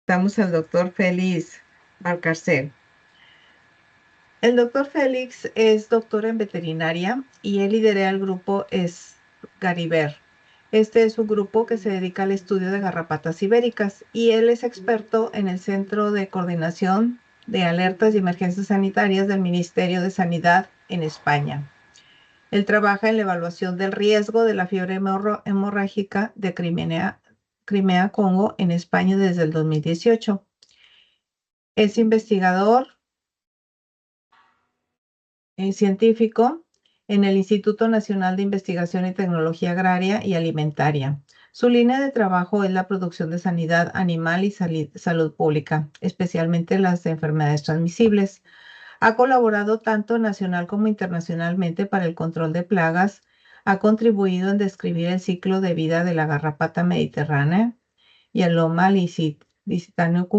Estamos al doctor Félix Valcarcel. El doctor Félix es doctor en veterinaria y él lidera el grupo Gariber. Este es un grupo que se dedica al estudio de garrapatas ibéricas y él es experto en el Centro de Coordinación de Alertas y Emergencias Sanitarias del Ministerio de Sanidad en España. Él trabaja en la evaluación del riesgo de la fiebre hemorrágica de Crimea-Congo en España desde el 2018. Es investigador científico en el Instituto Nacional de Investigación y Tecnología Agraria y Alimentaria. Su línea de trabajo es la producción de sanidad animal y salud pública, especialmente las enfermedades transmisibles. Ha colaborado tanto nacional como internacionalmente para el control de plagas. Ha contribuido en describir el ciclo de vida de la garrapata mediterránea y el loma licitano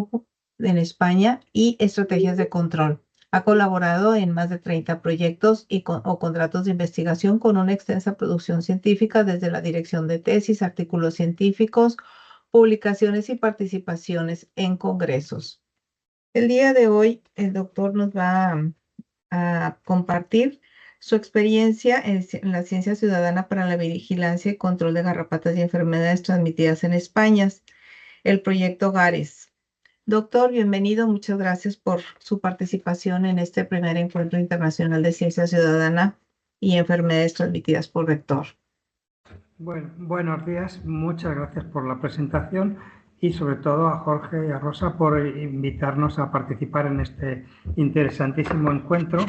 en España y estrategias de control. Ha colaborado en más de 30 proyectos o contratos de investigación con una extensa producción científica desde la dirección de tesis, artículos científicos, publicaciones y participaciones en congresos. El día de hoy, el doctor nos va a compartir su experiencia en la ciencia ciudadana para la vigilancia y control de garrapatas y enfermedades transmitidas en España, el proyecto GARES. Doctor, bienvenido. Muchas gracias por su participación en este primer encuentro internacional de ciencia ciudadana y enfermedades transmitidas por vector. Bueno, buenos días. Muchas gracias por la presentación y sobre todo a Jorge y a Rosa por invitarnos a participar en este interesantísimo encuentro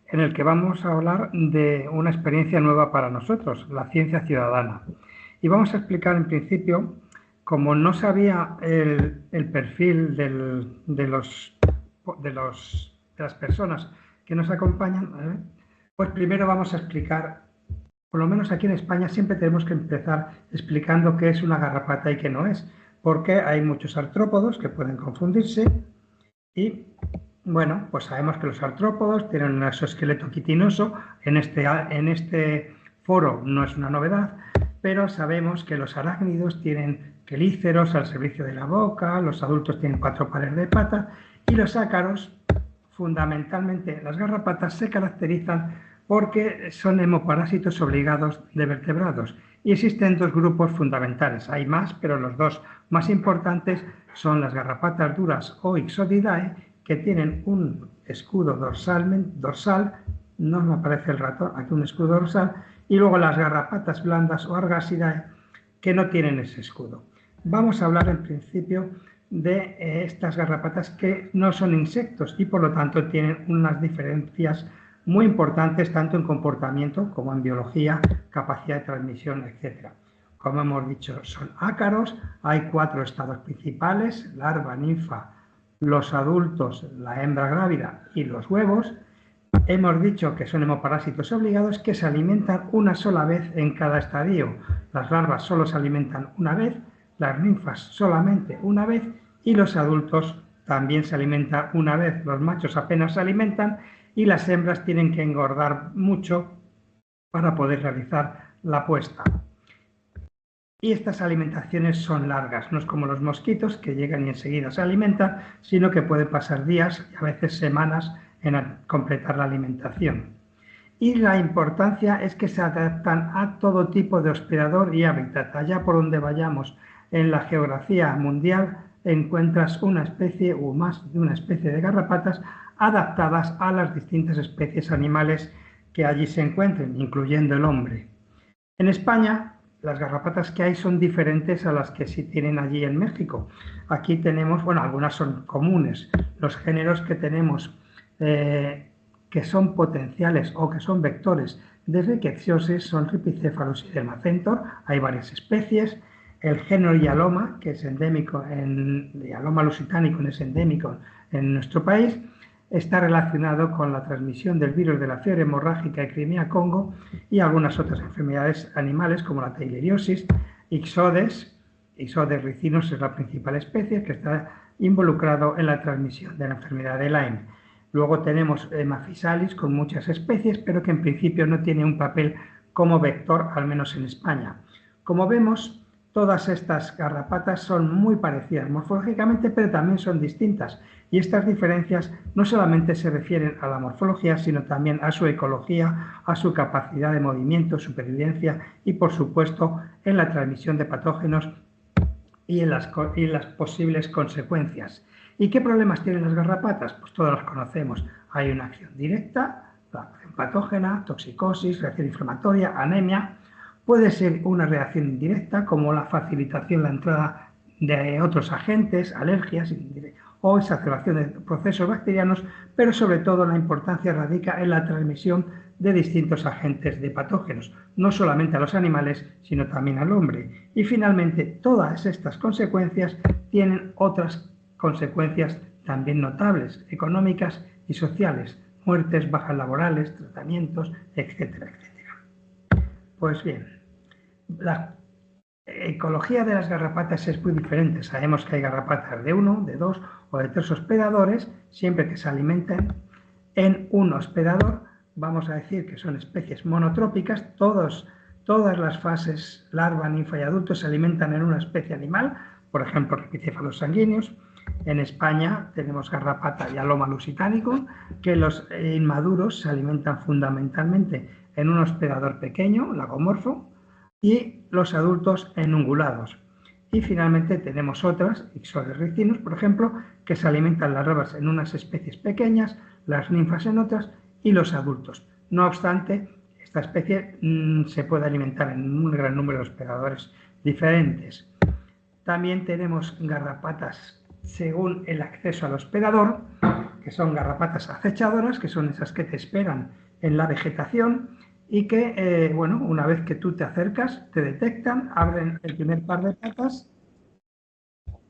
en el que vamos a hablar de una experiencia nueva para nosotros, la ciencia ciudadana. Y vamos a explicar en principio, como no sabía el perfil de las personas que nos acompañan, pues primero vamos a explicar. Por lo menos aquí en España siempre tenemos que empezar explicando qué es una garrapata y qué no es, porque hay muchos artrópodos que pueden confundirse y, bueno, pues sabemos que los artrópodos tienen un exoesqueleto quitinoso. En este foro no es una novedad, pero sabemos que los arácnidos tienen quelíceros al servicio de la boca, los adultos tienen 4 pares de patas y los ácaros, fundamentalmente las garrapatas, se caracterizan porque son hemoparásitos obligados de vertebrados. Y existen dos grupos fundamentales. Hay más, pero los dos más importantes son las garrapatas duras o Ixodidae, que tienen un escudo dorsal, no me aparece el ratón, aquí un escudo dorsal, y luego las garrapatas blandas o Argasidae, que no tienen ese escudo. Vamos a hablar en principio de estas garrapatas que no son insectos y por lo tanto tienen unas diferencias muy importantes tanto en comportamiento como en biología, capacidad de transmisión, etc. Como hemos dicho, son ácaros, hay 4 estados principales: larva, ninfa, los adultos, la hembra grávida y los huevos. Hemos dicho que son hemoparásitos obligados que se alimentan una sola vez en cada estadio. Las larvas solo se alimentan una vez, las ninfas solamente una vez y los adultos también se alimentan una vez. Los machos apenas se alimentan y las hembras tienen que engordar mucho para poder realizar la puesta. Y estas alimentaciones son largas, no es como los mosquitos que llegan y enseguida se alimentan, sino que pueden pasar días y a veces semanas en completar la alimentación. Y la importancia es que se adaptan a todo tipo de hospedador y hábitat. Allá por donde vayamos en la geografía mundial encuentras una especie o más de una especie de garrapatas adaptadas a las distintas especies animales que allí se encuentren, incluyendo el hombre. En España, las garrapatas que hay son diferentes a las que sí tienen allí en México. Aquí tenemos, bueno, algunas son comunes. Los géneros que tenemos que son potenciales o que son vectores de rickettsiosis son Rhipicephalus y Dermacentor. Hay varias especies. El género Hyaloma, que es endémico, Hyaloma lusitanicum es endémico en nuestro país, está relacionado con la transmisión del virus de la fiebre hemorrágica de Crimea-Congo y algunas otras enfermedades animales como la teileriosis. Ixodes ricinus es la principal especie que está involucrado en la transmisión de la enfermedad de Lyme. Luego tenemos Hemaphysalis con muchas especies, pero que en principio no tiene un papel como vector, al menos en España. Como vemos, todas estas garrapatas son muy parecidas morfológicamente, pero también son distintas. Y estas diferencias no solamente se refieren a la morfología, sino también a su ecología, a su capacidad de movimiento, supervivencia y, por supuesto, en la transmisión de patógenos y en las posibles consecuencias. ¿Y qué problemas tienen las garrapatas? Pues todos los conocemos. Hay una acción directa, la acción patógena, toxicosis, reacción inflamatoria, anemia. Puede ser una reacción indirecta, como la facilitación, la entrada de otros agentes, alergias o exacerbación de procesos bacterianos, pero sobre todo la importancia radica en la transmisión de distintos agentes de patógenos, no solamente a los animales, sino también al hombre. Y finalmente, todas estas consecuencias tienen otras consecuencias también notables, económicas y sociales, muertes, bajas laborales, tratamientos, etcétera, etcétera. Pues bien, la ecología de las garrapatas es muy diferente. Sabemos que hay garrapatas de 1, de 2 o de 3 hospedadores, siempre que se alimenten en un hospedador. Vamos a decir que son especies monotrópicas, todas las fases, larva, ninfa y adulto, se alimentan en una especie animal, por ejemplo, Ripicéfalos sanguíneos. En España tenemos garrapata y Aloma lusitanicum, que los inmaduros se alimentan fundamentalmente en un hospedador pequeño, lagomorfo, y los adultos en ungulados. Y finalmente tenemos otras, Ixodes ricinus, por ejemplo, que se alimentan las larvas en unas especies pequeñas, las ninfas en otras y los adultos. No obstante, esta especie se puede alimentar en un gran número de hospedadores diferentes. También tenemos garrapatas según el acceso al hospedador, que son garrapatas acechadoras, que son esas que te esperan en la vegetación y que, bueno, una vez que tú te acercas, te detectan, abren el primer par de patas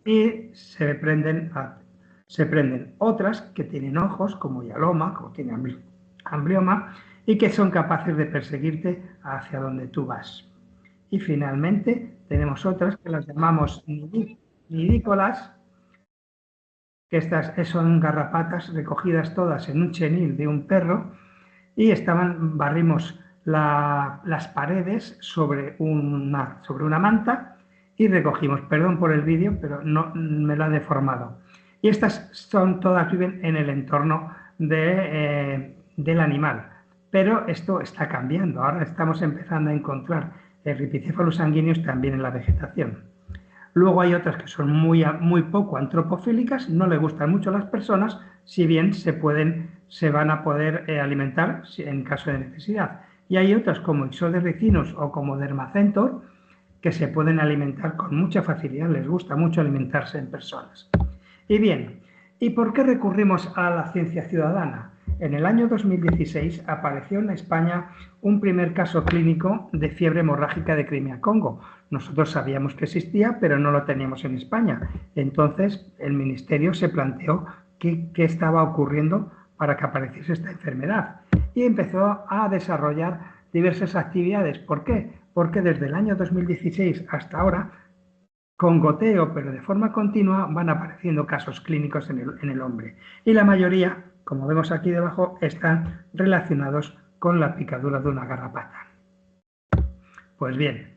y se prenden otras que tienen ojos, como Yaloma, como tiene Amblioma, y que son capaces de perseguirte hacia donde tú vas. Y finalmente tenemos otras que las llamamos nidícolas, que estas son garrapatas recogidas todas en un chenil de un perro y barrimos las paredes sobre una manta y recogimos, perdón por el vídeo, pero no me lo ha deformado. Y estas todas viven en el entorno del animal, pero esto está cambiando. Ahora estamos empezando a encontrar Ripicéfalos sanguíneos también en la vegetación. Luego hay otras que son muy poco antropofílicas, no le gustan mucho a las personas, si bien se van a poder alimentar en caso de necesidad. Y hay otras como Ixodes ricinus o como Dermacentor que se pueden alimentar con mucha facilidad, les gusta mucho alimentarse en personas. Y bien, ¿y por qué recurrimos a la ciencia ciudadana? En el año 2016 apareció en España un primer caso clínico de fiebre hemorrágica de Crimea-Congo. Nosotros sabíamos que existía, pero no lo teníamos en España. Entonces el Ministerio se planteó qué estaba ocurriendo para que apareciese esta enfermedad y empezó a desarrollar diversas actividades. ¿Por qué? Porque desde el año 2016 hasta ahora, con goteo, pero de forma continua, van apareciendo casos clínicos en el hombre. Y la mayoría, como vemos aquí debajo, están relacionados con la picadura de una garrapata. Pues bien,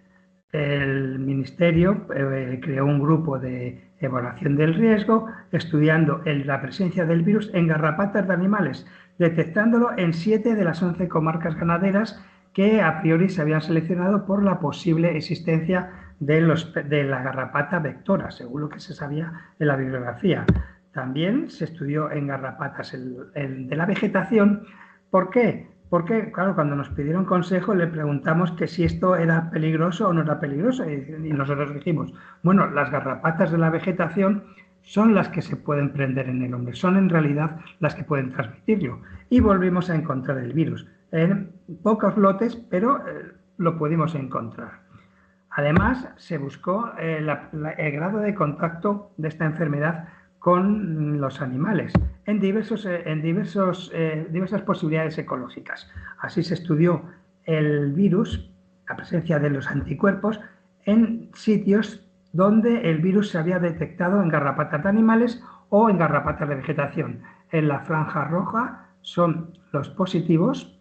el Ministerio creó un grupo de evaluación del riesgo, estudiando la presencia del virus en garrapatas de animales, detectándolo en 7 de las 11 comarcas ganaderas que a priori se habían seleccionado por la posible existencia de la garrapata vectora, según lo que se sabía en la bibliografía. También se estudió en garrapatas de la vegetación. ¿Por qué? Porque, claro, cuando nos pidieron consejo le preguntamos que si esto era peligroso o no era peligroso y nosotros dijimos, bueno, las garrapatas de la vegetación son las que se pueden prender en el hombre, son en realidad las que pueden transmitirlo. Y volvimos a encontrar el virus en pocos lotes, pero lo pudimos encontrar. Además, se buscó el grado de contacto de esta enfermedad con los animales en diversas posibilidades ecológicas. Así se estudió el virus, la presencia de los anticuerpos, en sitios donde el virus se había detectado en garrapatas de animales o en garrapatas de vegetación. En la franja roja son los positivos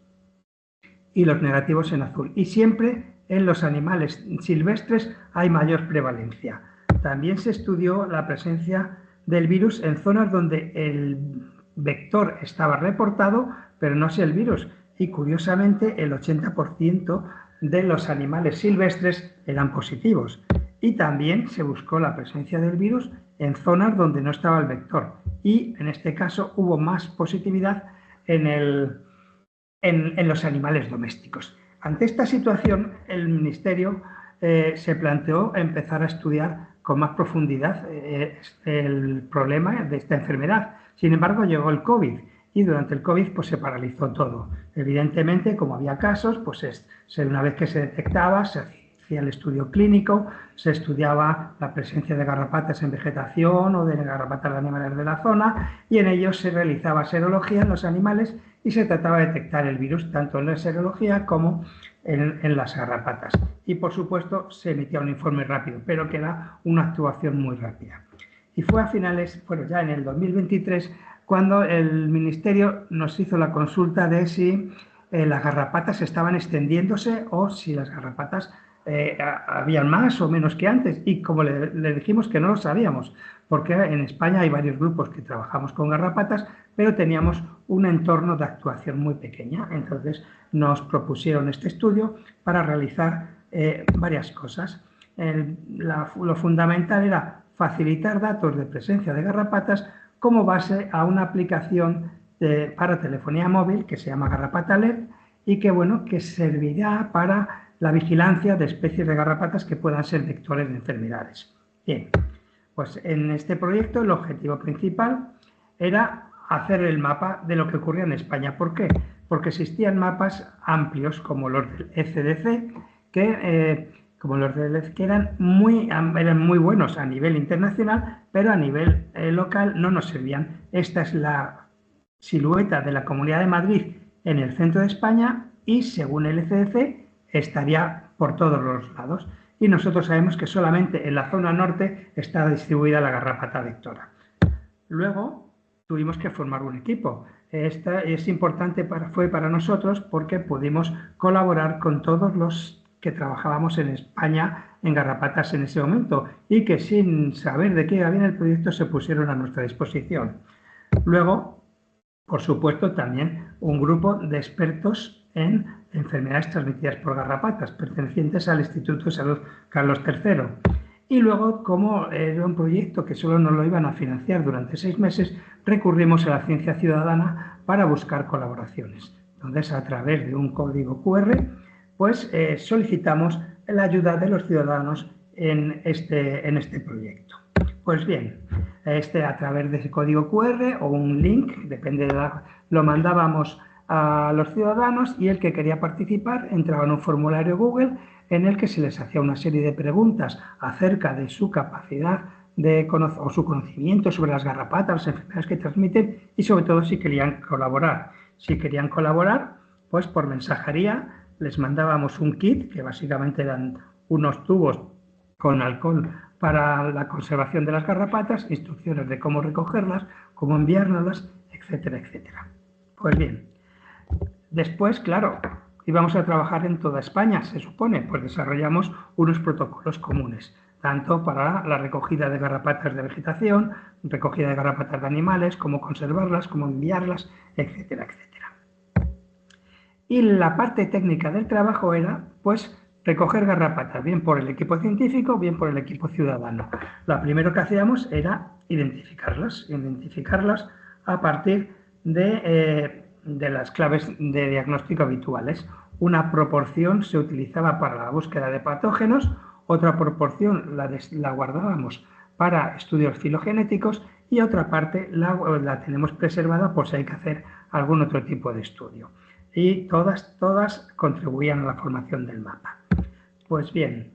y los negativos en azul. Y siempre en los animales silvestres hay mayor prevalencia. También se estudió la presencia del virus en zonas donde el vector estaba reportado, pero no así el virus. Y curiosamente el 80% de los animales silvestres eran positivos. Y también se buscó la presencia del virus en zonas donde no estaba el vector. Y en este caso hubo más positividad en los animales domésticos. Ante esta situación, el Ministerio se planteó empezar a estudiar con más profundidad el problema de esta enfermedad. Sin embargo, llegó el COVID y durante el COVID pues, se paralizó todo. Evidentemente, como había casos, pues una vez que se detectaba, se hacía el estudio clínico, se estudiaba la presencia de garrapatas en vegetación o de garrapatas de animales de la zona y en ellos se realizaba serología en los animales y se trataba de detectar el virus tanto en la serología como en las garrapatas. Y por supuesto se emitía un informe rápido, pero que era una actuación muy rápida. Y fue a finales, bueno, ya en el 2023, cuando el Ministerio nos hizo la consulta de si las garrapatas estaban extendiéndose o si las garrapatas habían más o menos que antes. Y como le dijimos que no lo sabíamos, porque en España hay varios grupos que trabajamos con garrapatas, pero teníamos un entorno de actuación muy pequeña. Entonces nos propusieron este estudio para realizar varias cosas. Lo fundamental era facilitar datos de presencia de garrapatas como base a una aplicación para telefonía móvil que se llama Garrapata Alert y que, bueno, que servirá para la vigilancia de especies de garrapatas que puedan ser vectores de enfermedades. Bien, pues en este proyecto el objetivo principal era hacer el mapa de lo que ocurría en España. ¿Por qué? Porque existían mapas amplios como los del ECDC que eran muy buenos a nivel internacional, pero a nivel local no nos servían. Esta es la silueta de la Comunidad de Madrid en el centro de España y, según el ECDC, estaría por todos los lados. Y nosotros sabemos que solamente en la zona norte está distribuida la garrapata vectora. Luego tuvimos que formar un equipo. Esta es importante fue para nosotros porque pudimos colaborar con todos los que trabajábamos en España en garrapatas en ese momento y que sin saber de qué iba bien el proyecto se pusieron a nuestra disposición. Luego, por supuesto, también un grupo de expertos en enfermedades transmitidas por garrapatas, pertenecientes al Instituto de Salud Carlos III. Y luego, como era un proyecto que solo nos lo iban a financiar durante 6 meses, recurrimos a la ciencia ciudadana para buscar colaboraciones. Entonces, a través de un código QR, pues solicitamos la ayuda de los ciudadanos en este proyecto. Pues bien, a través de ese código QR o un link, depende lo mandábamos a los ciudadanos y el que quería participar entraba en un formulario Google en el que se les hacía una serie de preguntas acerca de su capacidad o su conocimiento sobre las garrapatas, las enfermedades que transmiten y sobre todo si querían colaborar. Si querían colaborar, pues por mensajería les mandábamos un kit que básicamente eran unos tubos con alcohol para la conservación de las garrapatas, instrucciones de cómo recogerlas, cómo enviárnoslas, etcétera, etcétera. Pues bien, después, claro, íbamos a trabajar en toda España, se supone, pues desarrollamos unos protocolos comunes, tanto para la recogida de garrapatas de vegetación, recogida de garrapatas de animales, cómo conservarlas, cómo enviarlas, etcétera, etcétera. Y la parte técnica del trabajo era, pues, recoger garrapatas, bien por el equipo científico, bien por el equipo ciudadano. Lo primero que hacíamos era identificarlas a partir de las claves de diagnóstico habituales. Una proporción se utilizaba para la búsqueda de patógenos, otra proporción la guardábamos para estudios filogenéticos y otra parte la tenemos preservada por si hay que hacer algún otro tipo de estudio. Y todas contribuían a la formación del mapa. Pues bien,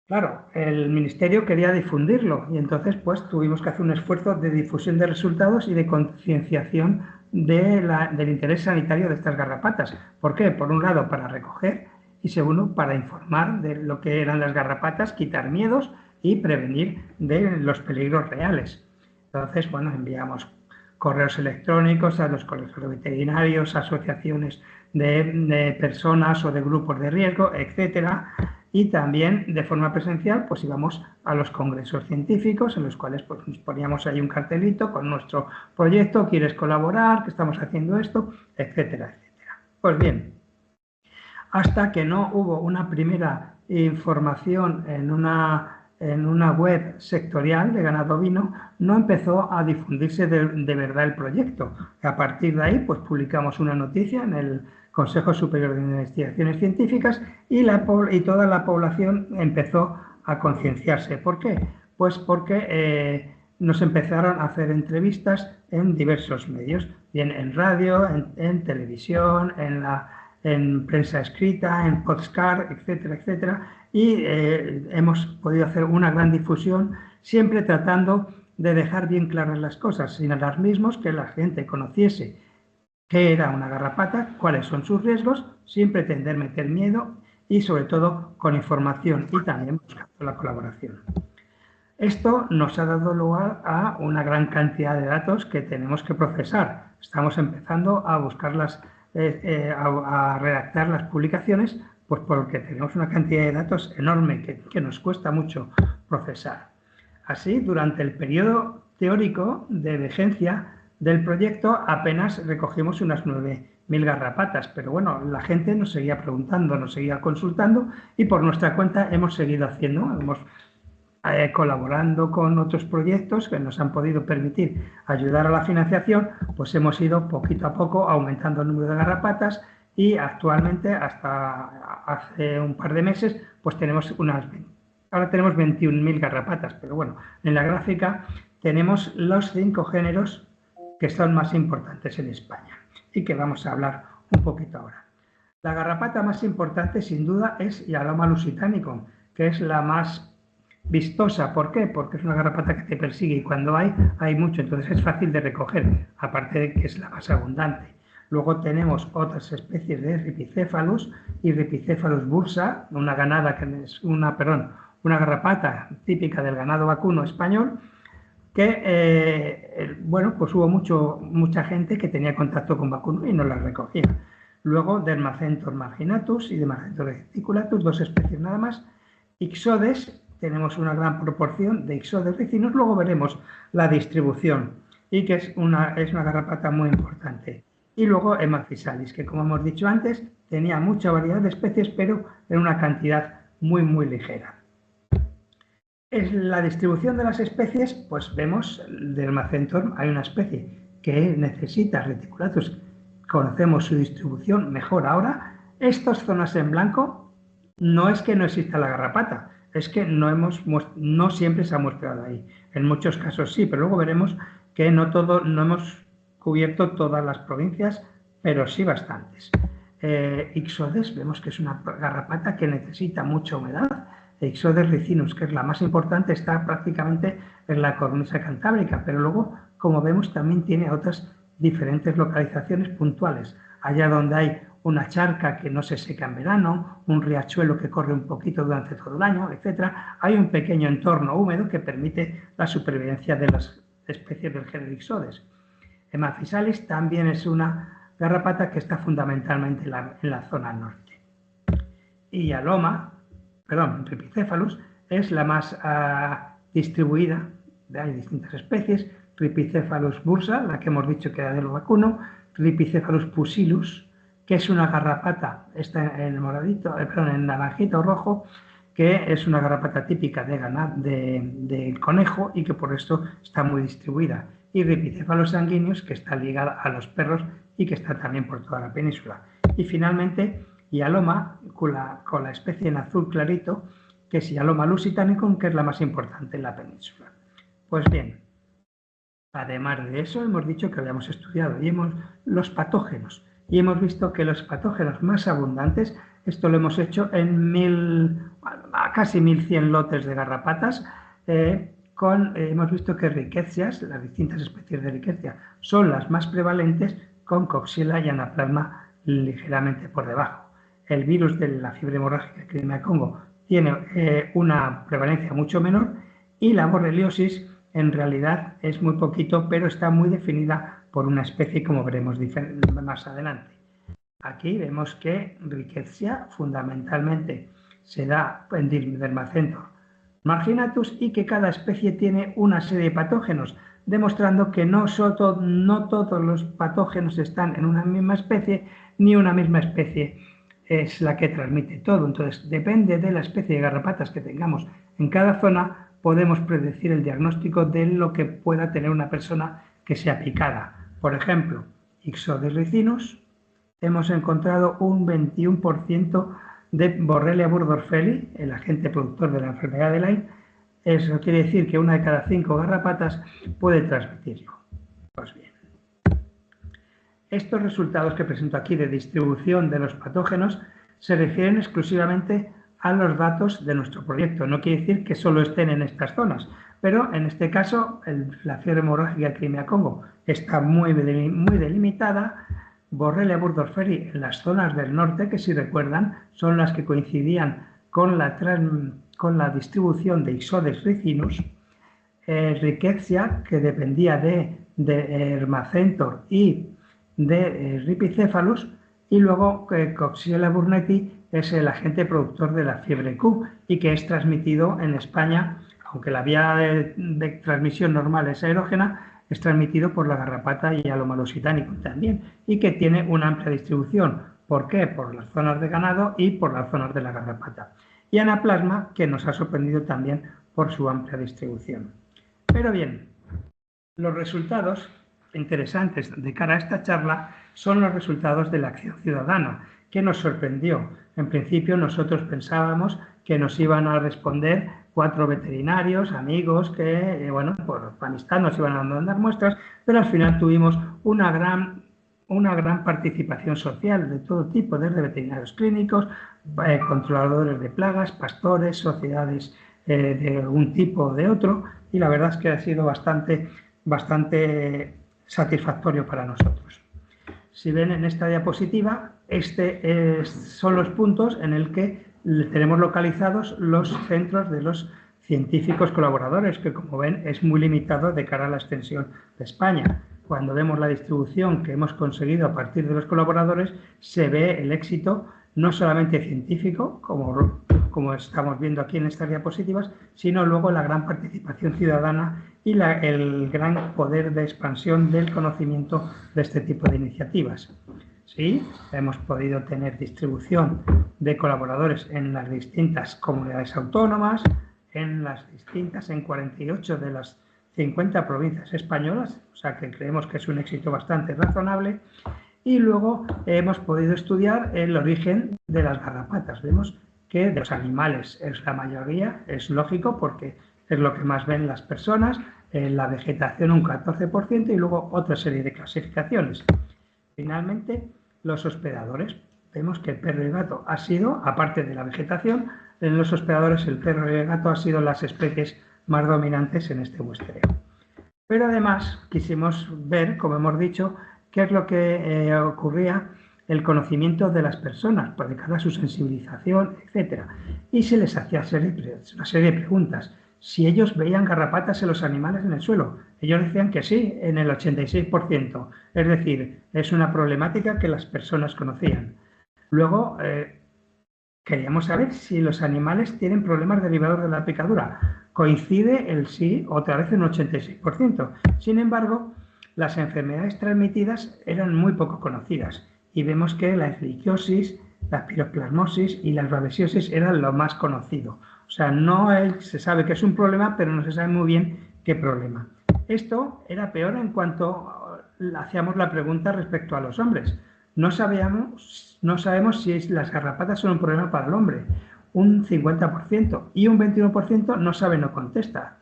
claro, el Ministerio quería difundirlo y entonces pues tuvimos que hacer un esfuerzo de difusión de resultados y de concienciación del interés sanitario de estas garrapatas. ¿Por qué? Por un lado, para recoger y segundo, para informar de lo que eran las garrapatas, quitar miedos y prevenir de los peligros reales. Entonces, bueno, enviamos correos electrónicos a los colegios veterinarios, asociaciones de personas o de grupos de riesgo, etcétera. Y también de forma presencial, pues íbamos a los congresos científicos en los cuales pues, nos poníamos ahí un cartelito con nuestro proyecto, ¿quieres colaborar? ¿Qué estamos haciendo esto? Etcétera, etcétera. Pues bien, hasta que no hubo una primera información en una web sectorial de ganado ovino, no empezó a difundirse de verdad el proyecto. A partir de ahí, pues publicamos una noticia en el Consejo Superior de Investigaciones Científicas y toda la población empezó a concienciarse. ¿Por qué? Pues porque nos empezaron a hacer entrevistas en diversos medios, bien en radio, en televisión, en prensa escrita, en podcast, etcétera, etcétera, y hemos podido hacer una gran difusión, siempre tratando de dejar bien claras las cosas, sin alarmismos, que la gente conociese qué era una garrapata, cuáles son sus riesgos, sin pretender meter miedo y sobre todo con información y también buscando la colaboración. Esto nos ha dado lugar a una gran cantidad de datos que tenemos que procesar. Estamos empezando a buscarlas, a redactar las publicaciones, pues porque tenemos una cantidad de datos enorme que nos cuesta mucho procesar. Así, durante el periodo teórico de vigencia del proyecto apenas recogimos unas 9.000 garrapatas, pero bueno, la gente nos seguía preguntando, nos seguía consultando y por nuestra cuenta hemos seguido haciendo, colaborando con otros proyectos que nos han podido permitir ayudar a la financiación, pues hemos ido poquito a poco aumentando el número de garrapatas y actualmente, hasta hace un par de meses, pues ahora tenemos 21.000 garrapatas, pero bueno, en la gráfica tenemos los 5 géneros que son más importantes en España y que vamos a hablar un poquito ahora. La garrapata más importante, sin duda, es Yaloma lusitanicum, que es la más vistosa. ¿Por qué? Porque es una garrapata que te persigue y cuando hay mucho, entonces es fácil de recoger, aparte de que es la más abundante. Luego tenemos otras especies de Rhipicephalus y Rhipicephalus bursa, una garrapata típica del ganado vacuno español, que bueno, pues hubo mucha gente que tenía contacto con vacuno y no la recogía. Luego Dermacentor marginatus y Dermacentor reticulatus, 2 especies nada más. Ixodes, tenemos una gran proporción de Ixodes ricinus, luego veremos la distribución y que es una garrapata muy importante. Y luego Hemaphysalis, que como hemos dicho antes, tenía mucha variedad de especies, pero en una cantidad muy, muy ligera. En la distribución de las especies, pues vemos del Dermacentor, hay una especie que necesita reticulatus, conocemos su distribución mejor ahora. Estas zonas en blanco no es que no exista la garrapata, es que no siempre se ha mostrado ahí. En muchos casos sí, pero luego veremos que no hemos cubierto todas las provincias, pero sí bastantes. Ixodes, vemos que es una garrapata que necesita mucha humedad. Ixodes ricinus, que es la más importante, está prácticamente en la cornisa cantábrica, pero luego, como vemos, también tiene otras diferentes localizaciones puntuales. Allá donde hay una charca que no se seca en verano, un riachuelo que corre un poquito durante todo el año, etc. Hay un pequeño entorno húmedo que permite la supervivencia de las especies del género Ixodes. Hemaphysalis también es una garrapata que está fundamentalmente en la zona norte. Y Rhipicephalus es la más distribuida, hay distintas especies. Rhipicephalus bursa, la que hemos dicho que era del vacuno, Rhipicephalus pusillus, que es una garrapata, está en el naranjito rojo, que es una garrapata típica de conejo y que por esto está muy distribuida. Y Rhipicephalus sanguineus, que está ligada a los perros y que está también por toda la península. Y finalmente, Yaloma, con la especie en azul clarito, que es Yaloma lusitanicum, que es la más importante en la península. Pues bien, además de eso, hemos dicho que habíamos estudiado los patógenos y hemos visto que los patógenos más abundantes, esto lo hemos hecho en casi 1.100 lotes de garrapatas, hemos visto que Rickettsias, las distintas especies de Rickettsia, son las más prevalentes, con Coxiella y Anaplasma ligeramente por debajo. El virus de la fiebre hemorrágica epidemia Congo tiene una prevalencia mucho menor y la borreliosis en realidad es muy poquito, pero está muy definida por una especie, como veremos más adelante. Aquí vemos que Rickettsia fundamentalmente se da en Dermacentor marginatus y que cada especie tiene una serie de patógenos, demostrando que no todos los patógenos están en una misma especie, ni una misma especie es la que transmite todo. Entonces, depende de la especie de garrapatas que tengamos en cada zona, podemos predecir el diagnóstico de lo que pueda tener una persona que sea picada. Por ejemplo, Ixodes ricinus, hemos encontrado un 21% de Borrelia burgdorferi, el agente productor de la enfermedad de Lyme. Eso quiere decir que una de cada 5 garrapatas puede transmitirlo. Pues bien, estos resultados que presento aquí de distribución de los patógenos se refieren exclusivamente a los datos de nuestro proyecto. No quiere decir que solo estén en estas zonas, pero en este caso la fiebre hemorrágica Crimea-Congo está muy delimitada. Borrelia burgdorferi en las zonas del norte, que si recuerdan son las que coincidían con la distribución de Ixodes ricinus, Rickettsia, que dependía de Dermacentor y de Rhipicephalus, y luego Coxiella burnetii es el agente productor de la fiebre Q y que es transmitido en España, aunque la vía de transmisión normal es aerógena, es transmitido por la garrapata y Anomalous sitanicus también, y que tiene una amplia distribución. ¿Por qué? Por las zonas de ganado y por las zonas de la garrapata. Y Anaplasma, que nos ha sorprendido también por su amplia distribución. Pero bien, los resultados interesantes de cara a esta charla son los resultados de la acción ciudadana, que nos sorprendió. En principio nosotros pensábamos que nos iban a responder 4 veterinarios, amigos, que, bueno, por amistad nos iban a mandar muestras, pero al final tuvimos una gran participación social de todo tipo, desde veterinarios clínicos, controladores de plagas, pastores, sociedades de un tipo o de otro, y la verdad es que ha sido bastante satisfactorio para nosotros. Si ven en esta diapositiva, son los puntos en el que tenemos localizados los centros de los científicos colaboradores, que como ven es muy limitado de cara a la extensión de España. Cuando vemos la distribución que hemos conseguido a partir de los colaboradores, se ve el éxito no solamente científico, como estamos viendo aquí en estas diapositivas, sino luego la gran participación ciudadana y el gran poder de expansión del conocimiento de este tipo de iniciativas. Sí, hemos podido tener distribución de colaboradores en las distintas comunidades autónomas, en 48 de las 50 provincias españolas, o sea que creemos que es un éxito bastante razonable. Y luego hemos podido estudiar el origen de las garrapatas. Vemos que de los animales es la mayoría, es lógico porque es lo que más ven las personas, la vegetación un 14% y luego otra serie de clasificaciones. Finalmente, los hospedadores. Vemos que el perro y el gato ha sido, aparte de la vegetación, en los hospedadores el perro y el gato han sido las especies más dominantes en este muestreo. Pero además quisimos ver, como hemos dicho, qué es lo que ocurría, el conocimiento de las personas, de cara a su sensibilización, etc. Y se les hacía una serie de preguntas. Si ellos veían garrapatas en los animales en el suelo, ellos decían que sí, en el 86%. Es decir, es una problemática que las personas conocían. Luego, queríamos saber si los animales tienen problemas derivados de la picadura. Coincide el sí, otra vez en un 86%. Sin embargo, las enfermedades transmitidas eran muy poco conocidas y vemos que la escherichiosis, la piroplasmosis y la babesiosis eran lo más conocido. O sea, se sabe que es un problema, pero no se sabe muy bien qué problema. Esto era peor en cuanto hacíamos la pregunta respecto a los hombres. No sabemos si las garrapatas son un problema para el hombre. Un 50% y un 21% no sabe, no contesta.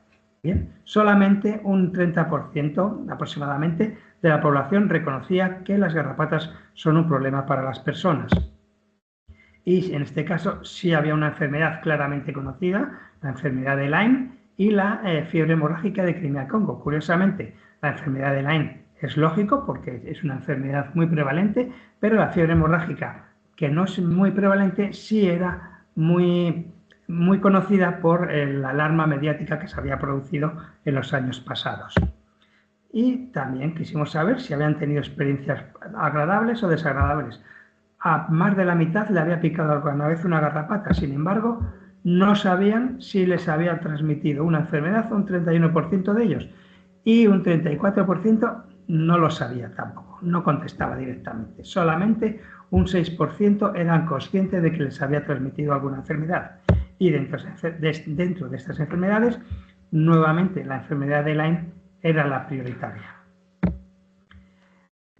Bien, solamente un 30% aproximadamente de la población reconocía que las garrapatas son un problema para las personas. Y en este caso sí había una enfermedad claramente conocida, la enfermedad de Lyme y la fiebre hemorrágica de Crimea-Congo. Curiosamente, la enfermedad de Lyme es lógico porque es una enfermedad muy prevalente, pero la fiebre hemorrágica, que no es muy prevalente, sí era muy conocida por la alarma mediática que se había producido en los años pasados. Y también quisimos saber si habían tenido experiencias agradables o desagradables. a más de la mitad le había picado alguna vez una garrapata. Sin embargo, no sabían si les había transmitido una enfermedad, un 31% de ellos, y un 34% no lo sabía tampoco, no contestaba directamente. Solamente un 6% eran conscientes de que les había transmitido alguna enfermedad. Y dentro de estas enfermedades, nuevamente la enfermedad de Lyme era la prioritaria.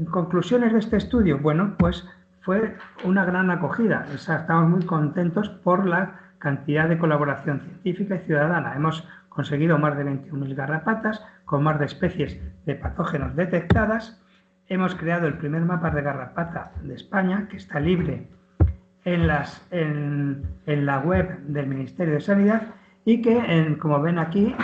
Conclusiones de este estudio, bueno, pues fue una gran acogida. Estamos muy contentos por la cantidad de colaboración científica y ciudadana. Hemos conseguido más de 21.000 garrapatas con más de especies de patógenos detectadas. Hemos creado el primer mapa de garrapata de España, que está libre en la web del Ministerio de Sanidad y que, como ven aquí,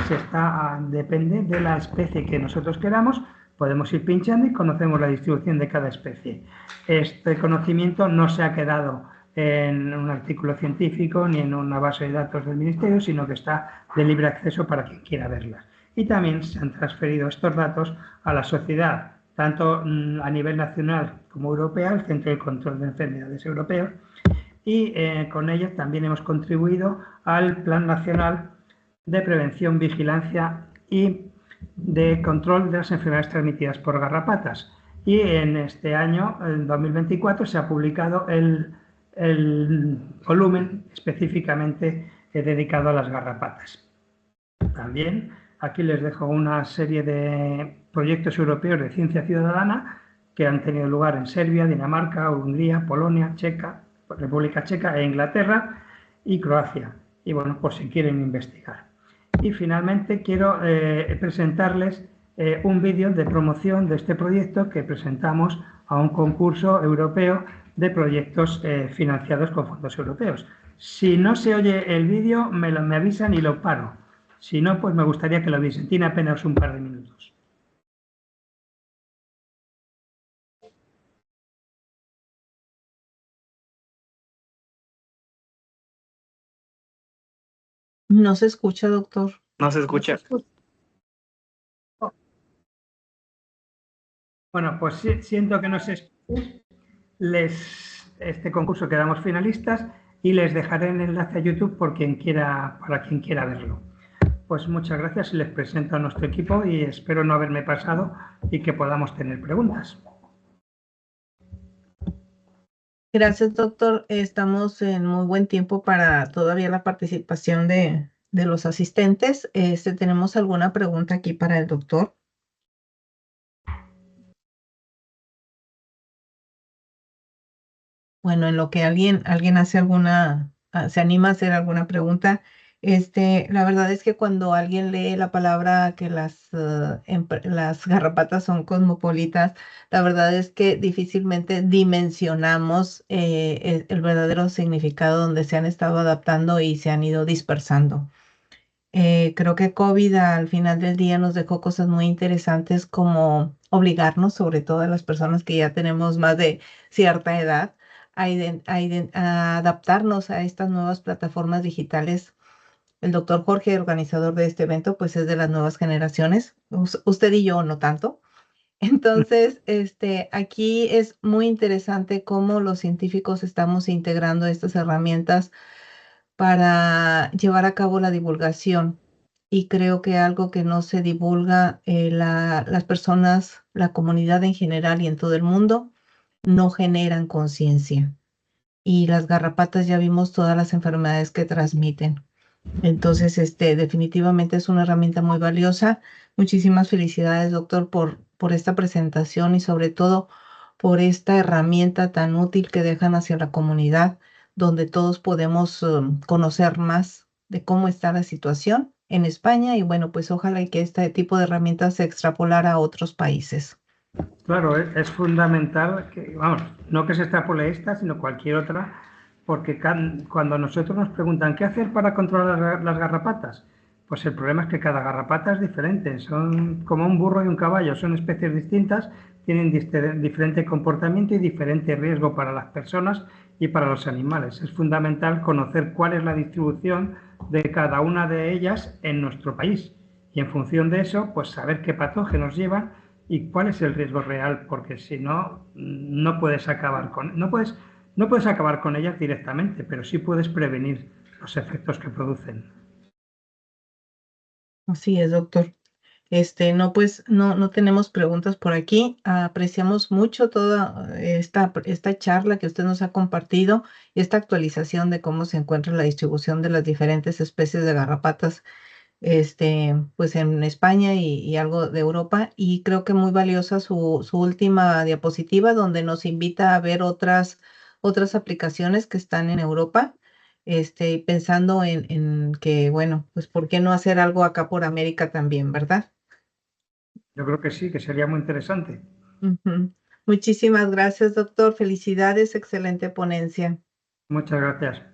depende de la especie que nosotros queramos. Podemos ir pinchando y conocemos la distribución de cada especie. Este conocimiento no se ha quedado en un artículo científico ni en una base de datos del Ministerio, sino que está de libre acceso para quien quiera verlas. Y también se han transferido estos datos a la sociedad, tanto a nivel nacional como europeo, al Centro de Control de Enfermedades Europeo, y con ellos también hemos contribuido al Plan Nacional de Prevención, Vigilancia y de Control de las Enfermedades Transmitidas por Garrapatas. Y en este año, en 2024, se ha publicado el volumen específicamente dedicado a las garrapatas. También aquí les dejo una serie de proyectos europeos de ciencia ciudadana que han tenido lugar en Serbia, Dinamarca, Hungría, Polonia, República Checa e Inglaterra y Croacia. Y bueno, por si quieren investigar. Y finalmente quiero presentarles un vídeo de promoción de este proyecto que presentamos a un concurso europeo de proyectos financiados con fondos europeos. Si no se oye el vídeo, me avisan y lo paro. Si no, pues me gustaría que lo viesen. Tiene apenas un par de minutos. No se escucha, doctor. No se escucha. Bueno, pues siento que no se escuche. Este concurso quedamos finalistas y les dejaré el enlace a YouTube para quien quiera verlo. Pues muchas gracias y les presento a nuestro equipo y espero no haberme pasado y que podamos tener preguntas. Gracias, doctor. Estamos en muy buen tiempo para todavía la participación de los asistentes. ¿Tenemos alguna pregunta aquí para el doctor? Bueno, en lo que alguien hace se anima a hacer alguna pregunta, la verdad es que cuando alguien lee la palabra que las garrapatas son cosmopolitas, la verdad es que difícilmente dimensionamos el verdadero significado donde se han estado adaptando y se han ido dispersando. Creo que COVID al final del día nos dejó cosas muy interesantes como obligarnos, sobre todo a las personas que ya tenemos más de cierta edad, a adaptarnos a estas nuevas plataformas digitales. El doctor Jorge, organizador de este evento, pues es de las nuevas generaciones. Usted y yo no tanto. Entonces, aquí es muy interesante cómo los científicos estamos integrando estas herramientas para llevar a cabo la divulgación. Y creo que algo que no se divulga, las personas, la comunidad en general y en todo el mundo, no generan conciencia. Y las garrapatas ya vimos todas las enfermedades que transmiten. Entonces, definitivamente es una herramienta muy valiosa. Muchísimas felicidades, doctor, por esta presentación y sobre todo por esta herramienta tan útil que dejan hacia la comunidad, donde todos podemos conocer más de cómo está la situación en España y bueno, pues ojalá y que este tipo de herramientas se extrapolara a otros países. Claro, es fundamental que, no que se extrapole esta, sino cualquier otra, porque cuando nosotros nos preguntan ¿qué hacer para controlar las garrapatas? Pues el problema es que cada garrapata es diferente, son como un burro y un caballo, son especies distintas, tienen diferente comportamiento y diferente riesgo para las personas y para los animales. Es fundamental conocer cuál es la distribución de cada una de ellas en nuestro país y en función de eso, pues saber qué patógenos llevan y cuál es el riesgo real, porque si no, no puedes No puedes acabar con ellas directamente, pero sí puedes prevenir los efectos que producen. Así es, doctor. No, pues no tenemos preguntas por aquí. Apreciamos mucho toda esta charla que usted nos ha compartido y esta actualización de cómo se encuentra la distribución de las diferentes especies de garrapatas, pues en España y algo de Europa. Y creo que muy valiosa su última diapositiva, donde nos invita a ver otras aplicaciones que están en Europa. Pensando en que, bueno, pues ¿por qué no hacer algo acá por América también, verdad? Yo creo que sí, que sería muy interesante. Ujú. Muchísimas gracias, doctor. Felicidades, excelente ponencia. Muchas gracias.